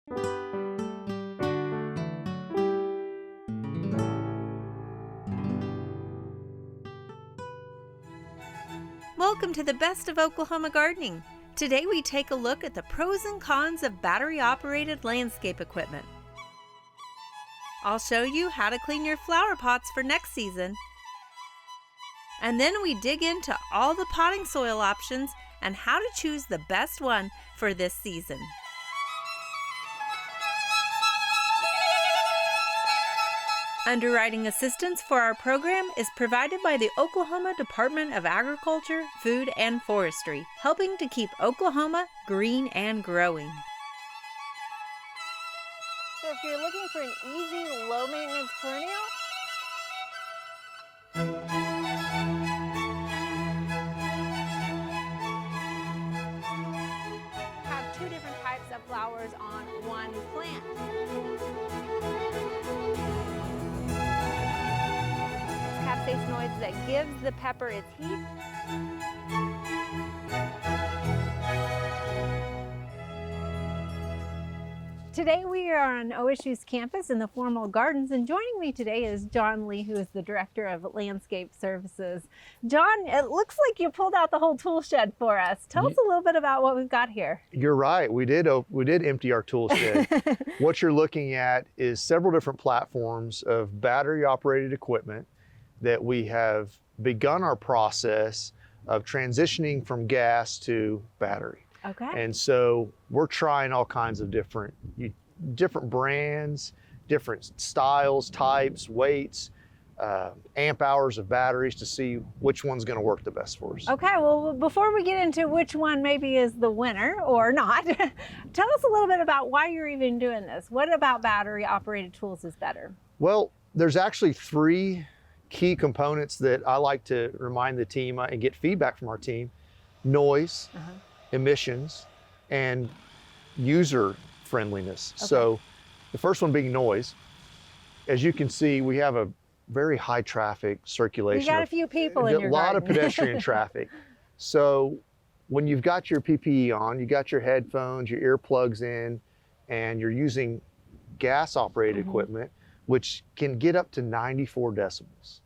Welcome to the Best of Oklahoma Gardening. Today we take a look at the pros and cons of battery-operated landscape equipment. I'll show you how to clean your flower pots for next season. And then we dig into all the potting soil options and how to choose the best one for this season. Underwriting assistance for our program is provided by the Oklahoma Department of Agriculture, Food, and Forestry, helping to keep Oklahoma green and growing. So if you're looking for an easy, low-maintenance perennial, have two different types of flowers on one plant. Noise that gives the pepper its heat. Today we are on OSU's campus in the Formal Gardens, and joining me today is John Lee, who is the Director of Landscape Services. John, it looks like you pulled out the whole tool shed for us. Tell us a little bit about what we've got here. You're right. We did empty our tool shed. What you're looking at is several different platforms of battery-operated equipment that we have begun our process of transitioning from gas to battery. Okay. And so we're trying all kinds of different brands, different styles, types, weights, amp hours of batteries to see which one's going to work the best for us. Okay, well, before we get into which one maybe is the winner or not, tell us a little bit about why you're even doing this. What about battery operated tools is better? Well, there's actually three key components that I like to remind the team and get feedback from our team: noise, emissions, and user friendliness. Okay. So the first one being noise. As you can see, we have a very high traffic circulation. You got a few people in your garden. A lot of pedestrian traffic. So when you've got your PPE on, you got your headphones, your earplugs in, and you're using gas operated equipment, which can get up to 94 decibels.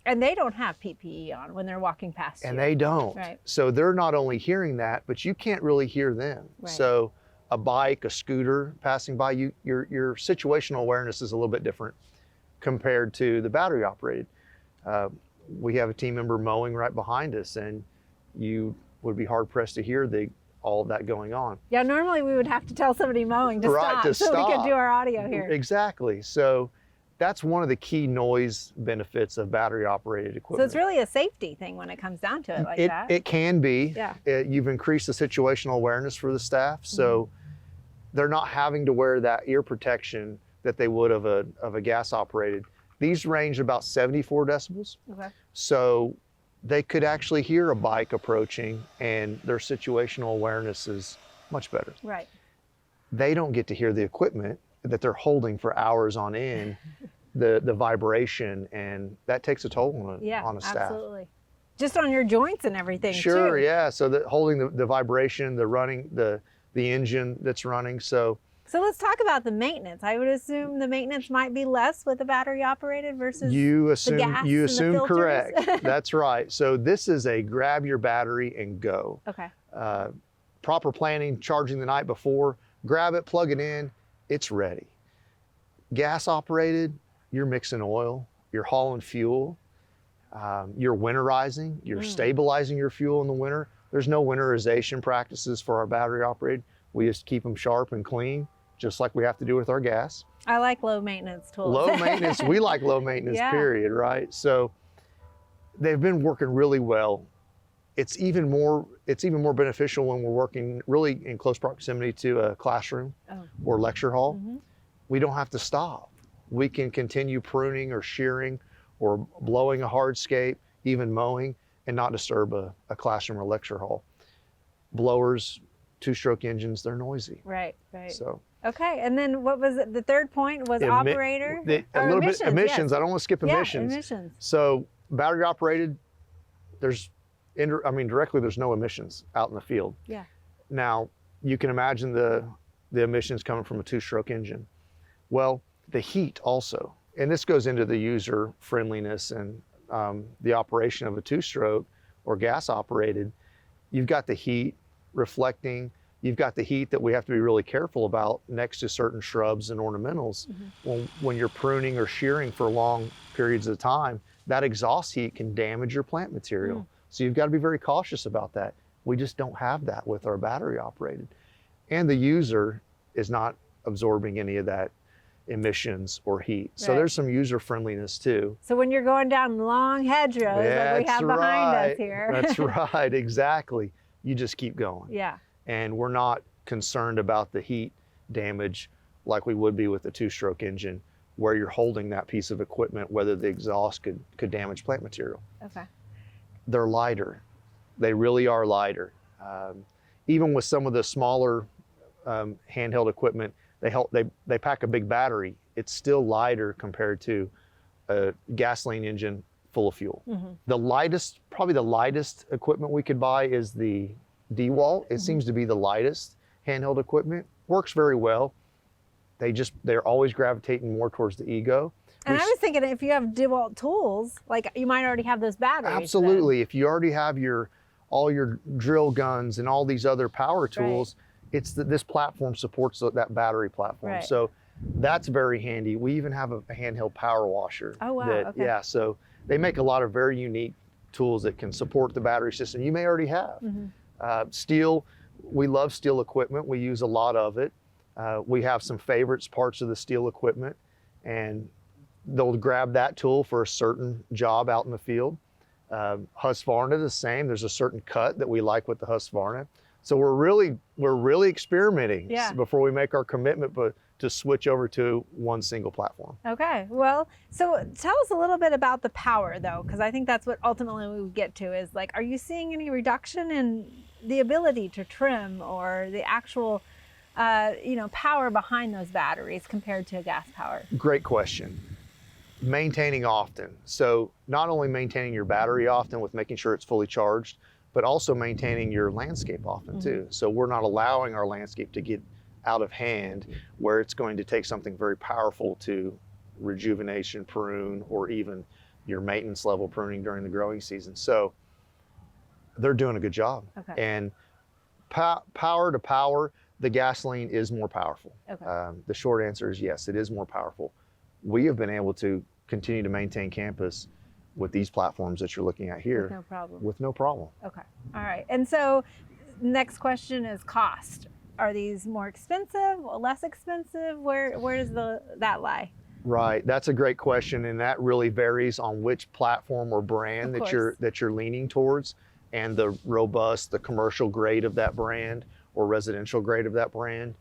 And they don't have PPE on when they're walking past you. And they don't. Right. So they're not only hearing that, but you can't really hear them. Right. So a bike, a scooter passing by you, your situational awareness is a little bit different compared to the battery operated. We have a team member mowing right behind us, and you would be hard pressed to hear all of that going on. Yeah, normally we would have to tell somebody mowing to stop we could do our audio here. Exactly. So that's one of the key noise benefits of battery operated equipment. So it's really a safety thing when it comes down to it like that. It can be. Yeah. You've increased the situational awareness for the staff, so they're not having to wear that ear protection that they would of a gas operated. These range about 74 decibels. Okay. So they could actually hear a bike approaching, and their situational awareness is much better. Right. They don't get to hear the equipment that they're holding for hours on end, the vibration, and that takes a toll on a staff. Absolutely. Just on your joints and everything. Sure, too. yeah. So holding the vibration, the running, the engine that's running. So let's talk about the maintenance. I would assume the maintenance might be less with the battery operated versus you the assume gas and the filters. Correct. That's right. So this is a grab your battery and go. Okay. Proper planning, charging the night before, grab it, plug it in, it's ready. Gas operated, you're mixing oil, you're hauling fuel, you're winterizing, you're stabilizing your fuel in the winter. There's no winterization practices for our battery operated. We just keep them sharp and clean, just like we have to do with our gas. I like low maintenance tools. Low maintenance, we like low maintenance, period, right? So they've been working really well. It's even more beneficial when we're working really in close proximity to a classroom or lecture hall. We don't have to stop. We can continue pruning or shearing or blowing a hardscape, even mowing, and not disturb a classroom or lecture hall. Blowers, two-stroke engines, they're noisy. Right. So. Okay, and then what was it? The third point was operator? Emissions. I don't want to skip emissions. Yeah, emissions. So battery operated, directly there's no emissions out in the field. Yeah. Now, you can imagine the the emissions coming from a two-stroke engine. Well, the heat also, and this goes into the user friendliness and the operation of a two-stroke or gas operated. You've got the heat reflecting, you've got the heat that we have to be really careful about next to certain shrubs and ornamentals. When you're pruning or shearing for long periods of time, that exhaust heat can damage your plant material. So you've got to be very cautious about that. We just don't have that with our battery operated. And the user is not absorbing any of that emissions or heat. So there's some user friendliness too. So when you're going down long hedgerows like we have behind us here. That's right, exactly. You just keep going. Yeah. And we're not concerned about the heat damage like we would be with a two-stroke engine, where you're holding that piece of equipment, whether the exhaust could damage plant material. Okay. They're lighter. They really are lighter. Even with some of the smaller handheld equipment, they pack a big battery. It's still lighter compared to a gasoline engine full of fuel. The lightest, probably the lightest equipment we could buy is the DeWalt. It seems to be the lightest handheld equipment. Works very well. They're always gravitating more towards the Ego. And I was thinking, if you have DeWalt tools, like you might already have those batteries. Absolutely. Then. If you already have all your drill guns and all these other power tools, this platform supports that battery platform. So that's very handy. We even have a handheld power washer. Oh, wow. Yeah, so they make a lot of very unique tools that can support the battery system you may already have. Steel, we love steel equipment. We use a lot of it. We have some favorites parts of the steel equipment, and they'll grab that tool for a certain job out in the field. Husqvarna the same. There's a certain cut that we like with the Husqvarna. So we're really experimenting before we make our commitment, but to switch over to one single platform. Okay, well, so tell us a little bit about the power though, because I think that's what ultimately we would get to is like, are you seeing any reduction in the ability to trim or the actual power behind those batteries compared to gas power? Great question. Maintaining often. So not only maintaining your battery often with making sure it's fully charged, but also maintaining your landscape often too. So we're not allowing our landscape to get out of hand where it's going to take something very powerful to rejuvenation prune or even your maintenance level pruning during the growing season. So they're doing a good job. Okay. And power to power, the gasoline is more powerful. Okay. The short answer is yes, it is more powerful. We have been able to continue to maintain campus with these platforms that you're looking at here. With no problem. With no problem. Okay. All right. And so next question is cost. Are these more expensive or less expensive? Where does that lie? Right. That's a great question, and that really varies on which platform or brand that you're leaning towards, and the robust, the commercial grade of that brand or residential grade of that brand.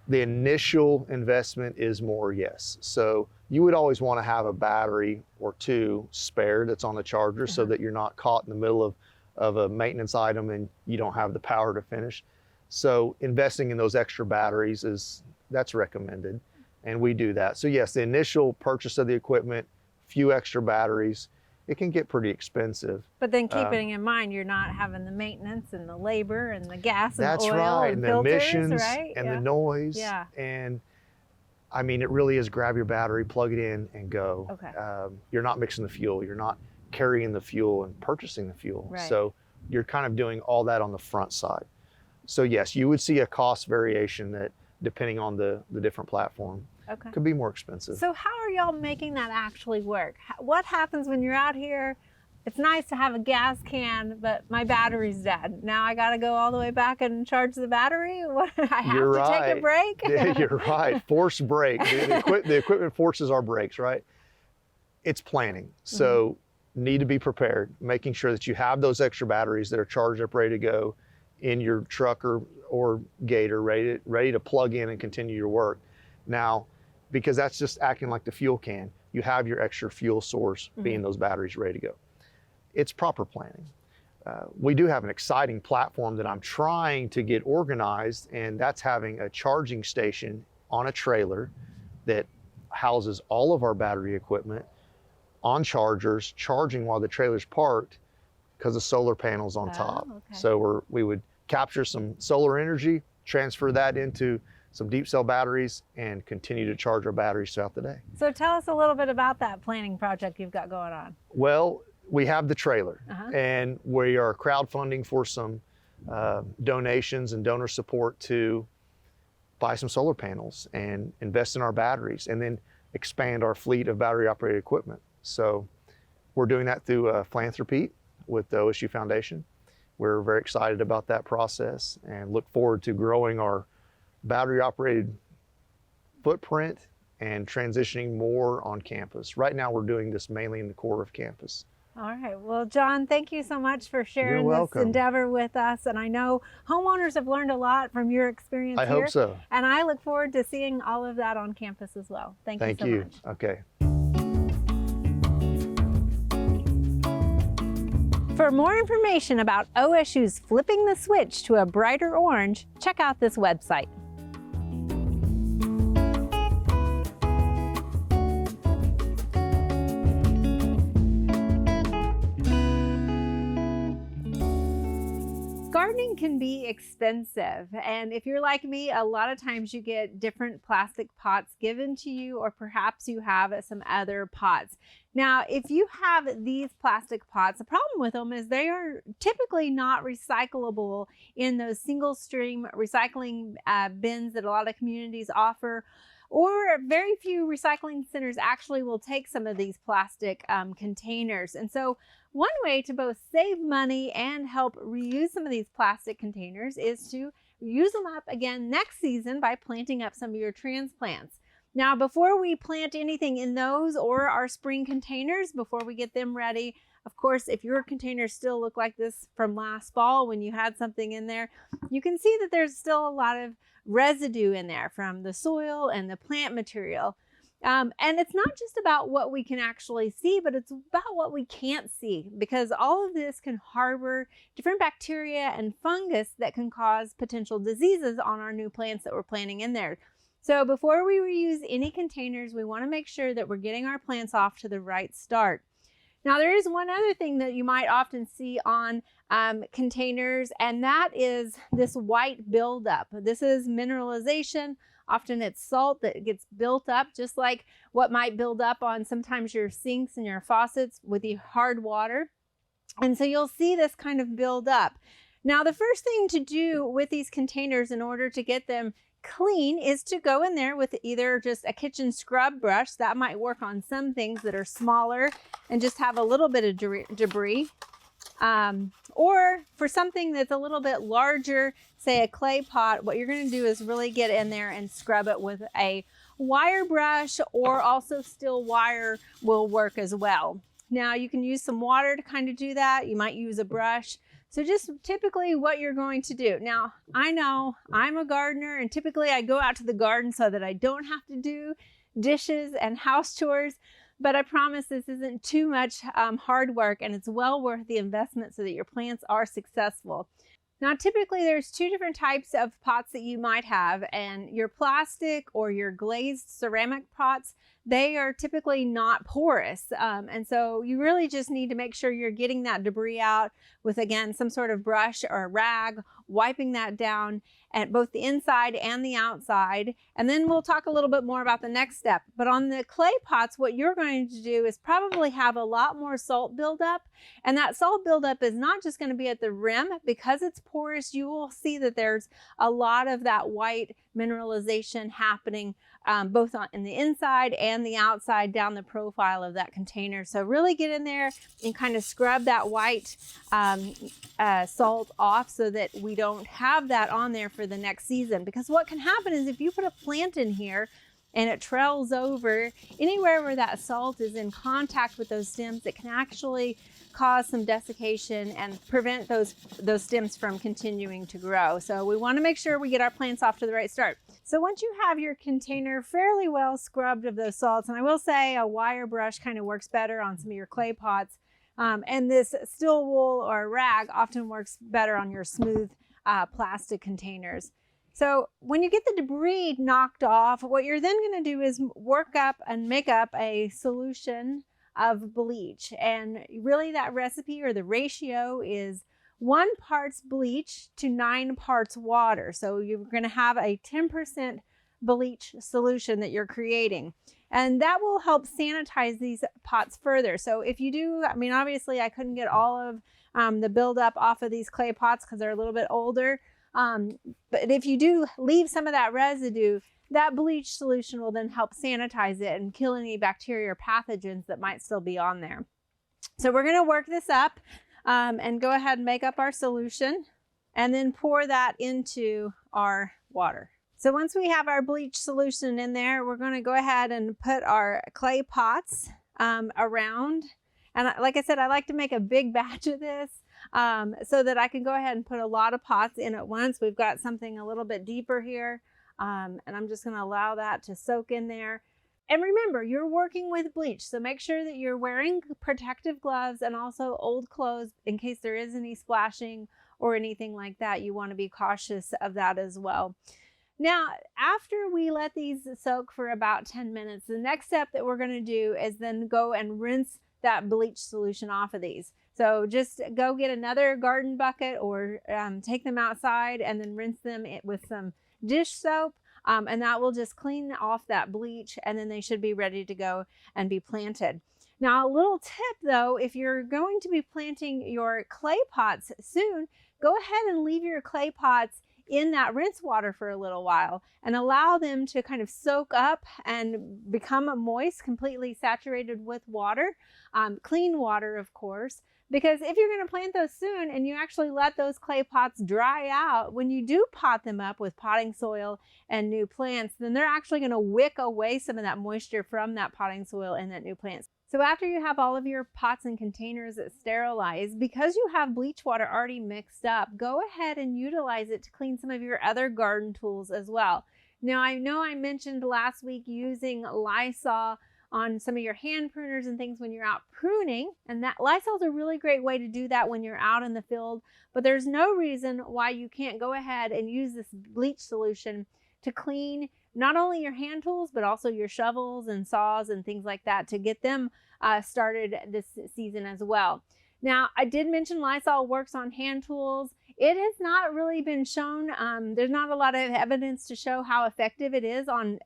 The initial investment is more, yes. So you would always want to have a battery or two spare that's on the charger so that you're not caught in the middle of a maintenance item and you don't have the power to finish. So investing in those extra batteries that's recommended, and we do that. So yes, the initial purchase of the equipment, few extra batteries, it can get pretty expensive. But then keeping in mind, you're not having the maintenance and the labor and the gas and the oil right, and the filters, emissions right? and the noise. Yeah. And I mean, it really is grab your battery, plug it in, and go. Okay. You're not mixing the fuel. You're not carrying the fuel and purchasing the fuel. Right. So you're kind of doing all that on the front side. So yes, you would see a cost variation that, depending on the different platform, could be more expensive. So how are y'all making that actually work? What happens when you're out here? It's nice to have a gas can, but my battery's dead. Now I got to go all the way back and charge the battery? What, I have You're to right. take a break? Yeah, you're right. Forced break. The equipment forces our brakes, right? It's planning. So need to be prepared, making sure that you have those extra batteries that are charged up, ready to go in your truck or gator, ready to plug in and continue your work. Now, because that's just acting like the fuel can, you have your extra fuel source being those batteries ready to go. It's proper planning. We do have an exciting platform that I'm trying to get organized, and that's having a charging station on a trailer that houses all of our battery equipment on chargers, charging while the trailer's parked because of solar panels on top. Okay. So we would capture some solar energy, transfer that into some deep cell batteries, and continue to charge our batteries throughout the day. So tell us a little bit about that planting project you've got going on. Well, we have the trailer, and we are crowdfunding for some donations and donor support to buy some solar panels and invest in our batteries, and then expand our fleet of battery operated equipment. So we're doing that through philanthropy with the OSU Foundation. We're very excited about that process and look forward to growing our battery operated footprint and transitioning more on campus. Right now we're doing this mainly in the core of campus. All right. Well, John, thank you so much for sharing this endeavor with us. And I know homeowners have learned a lot from your experience here. I hope so. And I look forward to seeing all of that on campus as well. Thank you so much. Okay. For more information about OSU's flipping the switch to a brighter orange, check out this website. Gardening can be expensive, and if you're like me, a lot of times you get different plastic pots given to you, or perhaps you have some other pots. Now, if you have these plastic pots, the problem with them is they are typically not recyclable in those single stream recycling bins that a lot of communities offer, or very few recycling centers actually will take some of these plastic containers. And so one way to both save money and help reuse some of these plastic containers is to use them up again next season by planting up some of your transplants. Now, before we plant anything in those or our spring containers, before we get them ready, of course, if your containers still look like this from last fall when you had something in there, you can see that there's still a lot of residue in there from the soil and the plant material. And it's not just about what we can actually see, but it's about what we can't see, because all of this can harbor different bacteria and fungus that can cause potential diseases on our new plants that we're planting in there. So before we reuse any containers, we want to make sure that we're getting our plants off to the right start. Now, there is one other thing that you might often see on containers, and that is this white buildup. This is mineralization. Often it's salt that gets built up, just like what might build up on sometimes your sinks and your faucets with the hard water. And so you'll see this kind of build up. Now, the first thing to do with these containers in order to get them clean is to go in there with either just a kitchen scrub brush. That might work on some things that are smaller and just have a little bit of debris. Or for something that's a little bit larger, say a clay pot, what you're going to do is really get in there and scrub it with a wire brush, or also still wire will work as well. Now, you can use some water to kind of do that. You might use a brush. So just typically what you're going to do. Now, I know I'm a gardener, and typically I go out to the garden so that I don't have to do dishes and house chores. But I promise this isn't too much hard work, and it's well worth the investment so that your plants are successful. Now, typically there's two different types of pots that you might have, and your plastic or your glazed ceramic pots, they are typically not porous. And so you really just need to make sure you're getting that debris out with, again, some sort of brush or a rag, wiping that down at both the inside and the outside. And then we'll talk a little bit more about the next step. But on the clay pots, what you're going to do is probably have a lot more salt buildup. And that salt buildup is not just going to be at the rim. Because it's porous, you will see that there's a lot of that white mineralization happening both in the inside and the outside down the profile of that container. So really get in there and kind of scrub that white salt off so that we don't have that on there for the next season. Because what can happen is if you put a plant in here and it trails over, anywhere where that salt is in contact with those stems, it can actually cause some desiccation and prevent those stems from continuing to grow. So we want to make sure we get our plants off to the right start. So once you have your container fairly well scrubbed of those salts, and I will say a wire brush kind of works better on some of your clay pots, and this steel wool or rag often works better on your smooth plastic containers. So when you get the debris knocked off, what you're then going to do is work up and make up a solution of bleach. And really that recipe or the ratio is 1 parts bleach to 9 parts water. So you're going to have a 10% bleach solution that you're creating. And that will help sanitize these pots further. So if you do, I mean, obviously I couldn't get all of the buildup off of these clay pots because they're a little bit older. But if you do leave some of that residue, that bleach solution will then help sanitize it and kill any bacteria or pathogens that might still be on there. So we're going to work this up and go ahead and make up our solution and then pour that into our water. So once we have our bleach solution in there, we're going to go ahead and put our clay pots around. And like I said, I like to make a big batch of this so that I can go ahead and put a lot of pots in at once. We've got something a little bit deeper here, and I'm just going to allow that to soak in there. And remember, you're working with bleach, so make sure that you're wearing protective gloves and also old clothes in case there is any splashing or anything like that. You want to be cautious of that as well. Now, after we let these soak for about 10 minutes, the next step that we're going to do is then go and rinse that bleach solution off of these. So just go get another garden bucket or take them outside and then rinse them with some dish soap. And that will just clean off that bleach, and then they should be ready to go and be planted. Now, a little tip though, if you're going to be planting your clay pots soon, go ahead and leave your clay pots in that rinse water for a little while and allow them to kind of soak up and become moist, completely saturated with water, clean water, of course. Because if you're going to plant those soon and you actually let those clay pots dry out, when you do pot them up with potting soil and new plants, then they're actually going to wick away some of that moisture from that potting soil and that new plants. So after you have all of your pots and containers sterilized, because you have bleach water already mixed up, go ahead and utilize it to clean some of your other garden tools as well. Now, I know I mentioned last week using Lysol on some of your hand pruners and things when you're out pruning, and that Lysol is a really great way to do that when you're out in the field, but there's no reason why you can't go ahead and use this bleach solution to clean not only your hand tools, but also your shovels and saws and things like that to get them started this season as well. Now, I did mention Lysol works on hand tools. It has not really been shown, there's not a lot of evidence to show how effective it is on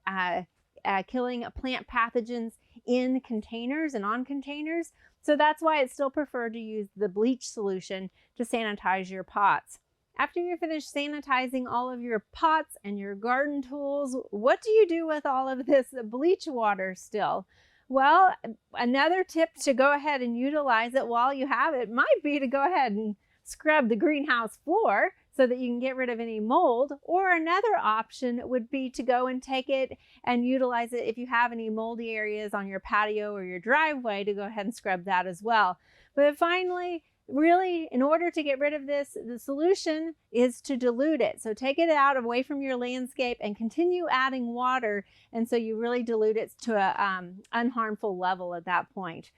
killing plant pathogens in containers and on containers. So that's why it's still preferred to use the bleach solution to sanitize your pots. After you're finished sanitizing all of your pots and your garden tools, what do you do with all of this bleach water still? Well, another tip to go ahead and utilize it while you have it might be to go ahead and scrub the greenhouse floor so that you can get rid of any mold. Or another option would be to go and take it and utilize it if you have any moldy areas on your patio or your driveway, to go ahead and scrub that as well. But finally, really, in order to get rid of this, the solution is to dilute it. So take it out away from your landscape and continue adding water. And so you really dilute it to an unharmful level at that point.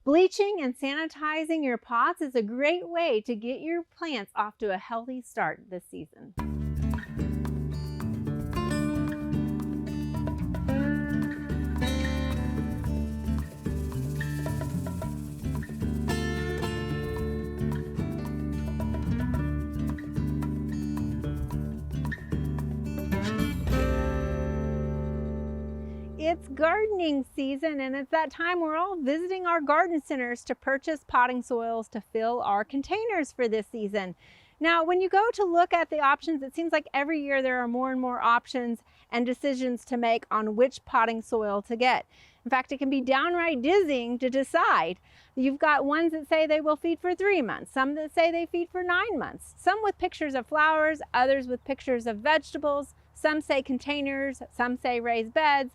Bleaching and sanitizing your pots is a great way to get your plants off to a healthy start this season. It's gardening season, and it's that time we're all visiting our garden centers to purchase potting soils to fill our containers for this season. Now, when you go to look at the options, it seems like every year there are more and more options and decisions to make on which potting soil to get. In fact, it can be downright dizzying to decide. You've got ones that say they will feed for 3 months, some that say they feed for 9 months, some with pictures of flowers, others with pictures of vegetables, some say containers, some say raised beds.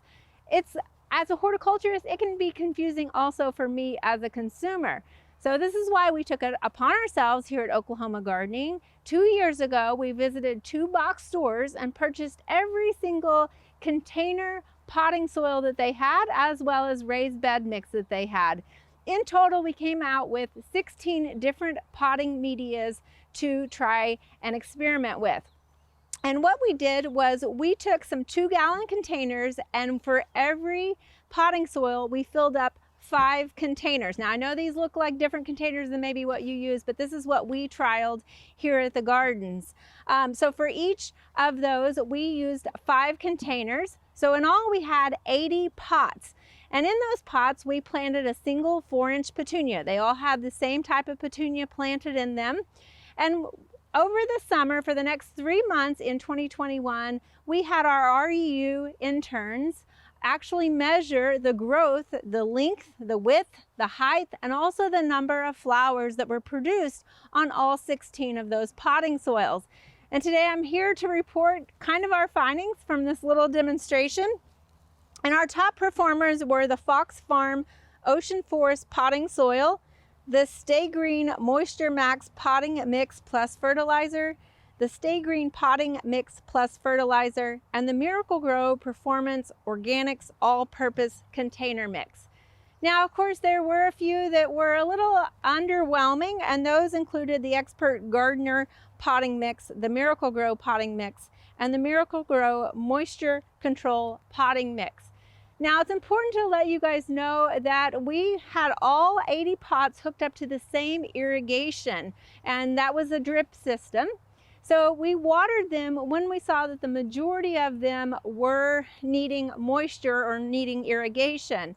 As a horticulturist, it can be confusing also for me as a consumer. So this is why we took it upon ourselves here at Oklahoma Gardening. 2 years ago, we visited 2 box stores and purchased every single container potting soil that they had, as well as raised bed mix that they had. In total, we came out with 16 different potting medias to try and experiment with. And what we did was we took some 2-gallon containers, and for every potting soil, we filled up 5 containers. Now I know these look like different containers than maybe what you use, but this is what we trialed here at the gardens. So for each of those, we used 5 containers. So in all, we had 80 pots. And in those pots, we planted a single 4-inch petunia. They all had the same type of petunia planted in them. And over the summer, for the next 3 months in 2021, we had our REU interns actually measure the growth, the length, the width, the height, and also the number of flowers that were produced on all 16 of those potting soils. And today I'm here to report kind of our findings from this little demonstration. And our top performers were the Fox Farm Ocean Forest potting soil, the Stay Green Moisture Max potting mix plus fertilizer, the Stay Green potting mix plus fertilizer, and the Miracle-Gro Performance Organics all-purpose container mix. Now, of course, there were a few that were a little underwhelming, and those included the Expert Gardener potting mix, the Miracle-Gro potting mix, and the Miracle-Gro Moisture Control potting mix. Now, it's important to let you guys know that we had all 80 pots hooked up to the same irrigation, and that was a drip system. So we watered them when we saw that the majority of them were needing moisture or needing irrigation.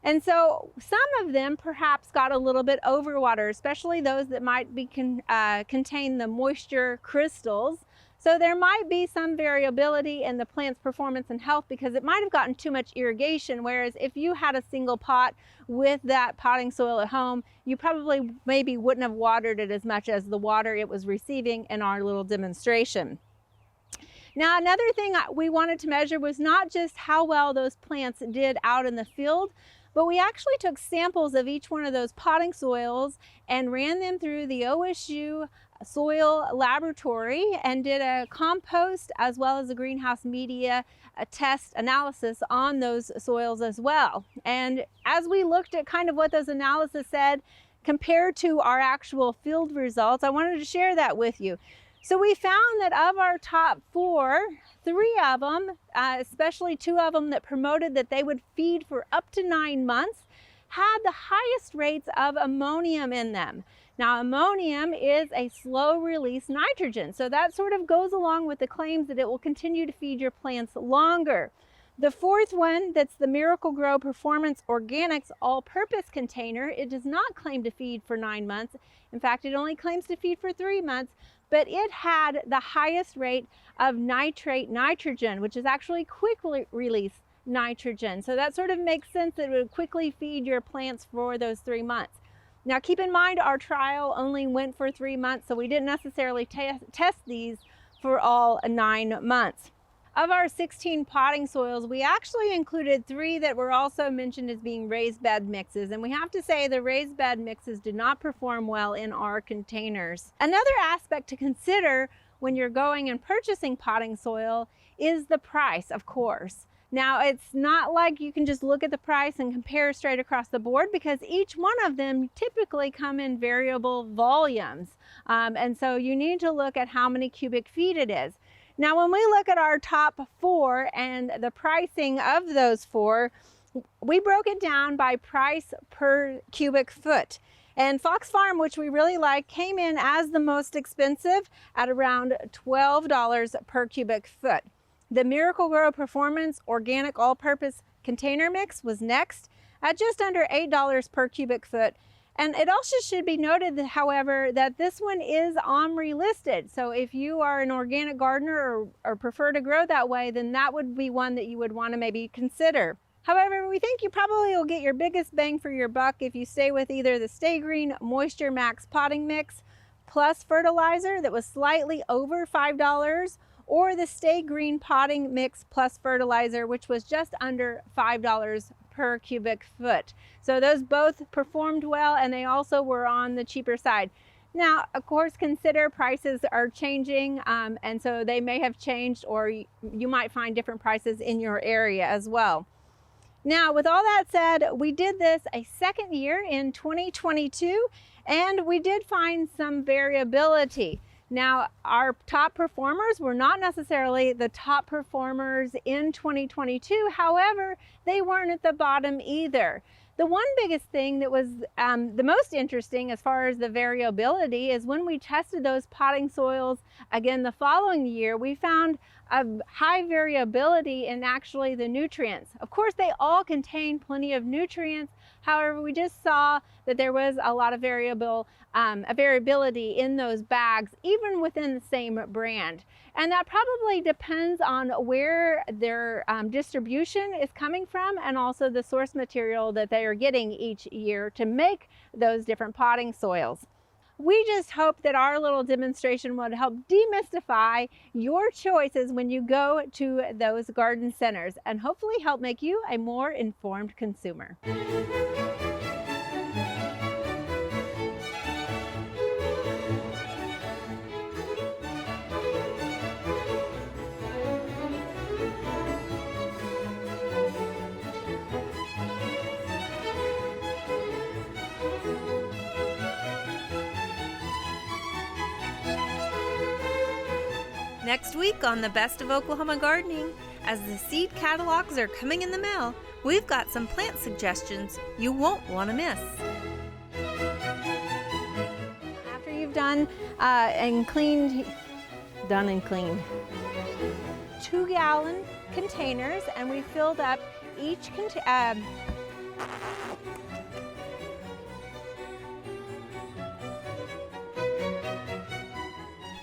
And so some of them perhaps got a little bit overwatered, especially those that might be contain the moisture crystals. So there might be some variability in the plant's performance and health because it might have gotten too much irrigation, whereas if you had a single pot with that potting soil at home, you probably maybe wouldn't have watered it as much as the water it was receiving in our little demonstration. Now, another thing we wanted to measure was not just how well those plants did out in the field, but we actually took samples of each one of those potting soils and ran them through the OSU soil laboratory and did a compost as well as a greenhouse media test analysis on those soils as well. And as we looked at kind of what those analysis said compared to our actual field results, I wanted to share that with you. So we found that of our top 4, 3 of them, especially 2 of them that promoted that they would feed for up to 9 months, had the highest rates of ammonium in them. Now, ammonium is a slow release nitrogen, so that sort of goes along with the claims that it will continue to feed your plants longer. The 4th one, that's the Miracle-Gro Performance Organics all-purpose container, it does not claim to feed for 9 months. In fact, it only claims to feed for 3 months, but it had the highest rate of nitrate nitrogen, which is actually quick release nitrogen. So that sort of makes sense that it would quickly feed your plants for those 3 months. Now, keep in mind, our trial only went for 3 months, so we didn't necessarily test these for all 9 months. Of our 16 potting soils, we actually included 3 that were also mentioned as being raised bed mixes. And we have to say the raised bed mixes did not perform well in our containers. Another aspect to consider when you're going and purchasing potting soil is the price, of course. Now, it's not like you can just look at the price and compare straight across the board because each one of them typically come in variable volumes. And so you need to look at how many cubic feet it is. Now, when we look at our top 4 and the pricing of those 4, we broke it down by price per cubic foot. And Fox Farm, which we really like, came in as the most expensive at around $12 per cubic foot. The Miracle-Gro Performance Organic All-Purpose Container Mix was next at just under $8 per cubic foot. And it also should be noted, however, that this one is OMRI listed. So if you are an organic gardener or prefer to grow that way, then that would be one that you would want to maybe consider. However, we think you probably will get your biggest bang for your buck if you stay with either the Stay Green Moisture Max potting mix plus fertilizer that was slightly over $5, or the Stay Green potting mix plus fertilizer, which was just under $5 per cubic foot. So those both performed well, and they also were on the cheaper side. Now, of course, consider prices are changing, and so they may have changed, or you might find different prices in your area as well. Now, with all that said, we did this a second year in 2022, and we did find some variability. Now, our top performers were not necessarily the top performers in 2022. However, they weren't at the bottom either. The one biggest thing that was the most interesting as far as the variability is when we tested those potting soils again the following year, we found a high variability in actually the nutrients. Of course, they all contain plenty of nutrients. However, we just saw that there was a lot of variability in those bags, even within the same brand. And that probably depends on where their distribution is coming from and also the source material that they are getting each year to make those different potting soils. We just hope that our little demonstration would help demystify your choices when you go to those garden centers and hopefully help make you a more informed consumer. Next week on the Best of Oklahoma Gardening, as the seed catalogs are coming in the mail, we've got some plant suggestions you won't want to miss. After you've done and cleaned 2-gallon containers, and we filled up each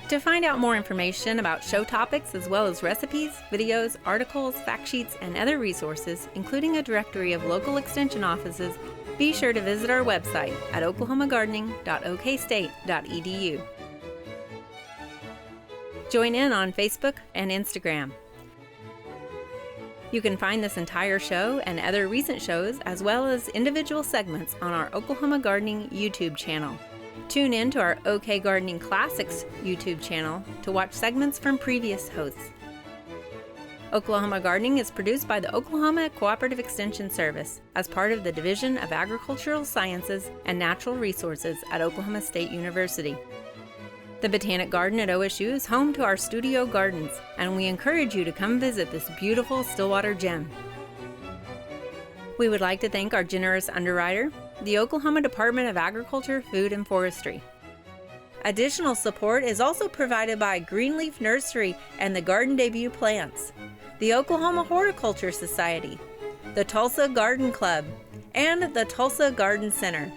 To find out more information about show topics as well as recipes, videos, articles, fact sheets, and other resources, including a directory of local extension offices, be sure to visit our website at oklahomagardening.okstate.edu. Join in on Facebook and Instagram. You can find this entire show and other recent shows as well as individual segments on our Oklahoma Gardening YouTube channel. Tune in to our OK Gardening Classics YouTube channel to watch segments from previous hosts. Oklahoma Gardening is produced by the Oklahoma Cooperative Extension Service as part of the Division of Agricultural Sciences and Natural Resources at Oklahoma State University. The Botanic Garden at OSU is home to our studio gardens, and we encourage you to come visit this beautiful Stillwater gem. We would like to thank our generous underwriter, the Oklahoma Department of Agriculture, Food, and Forestry. Additional support is also provided by Greenleaf Nursery and the Garden Debut Plants, the Oklahoma Horticulture Society, the Tulsa Garden Club, and the Tulsa Garden Center.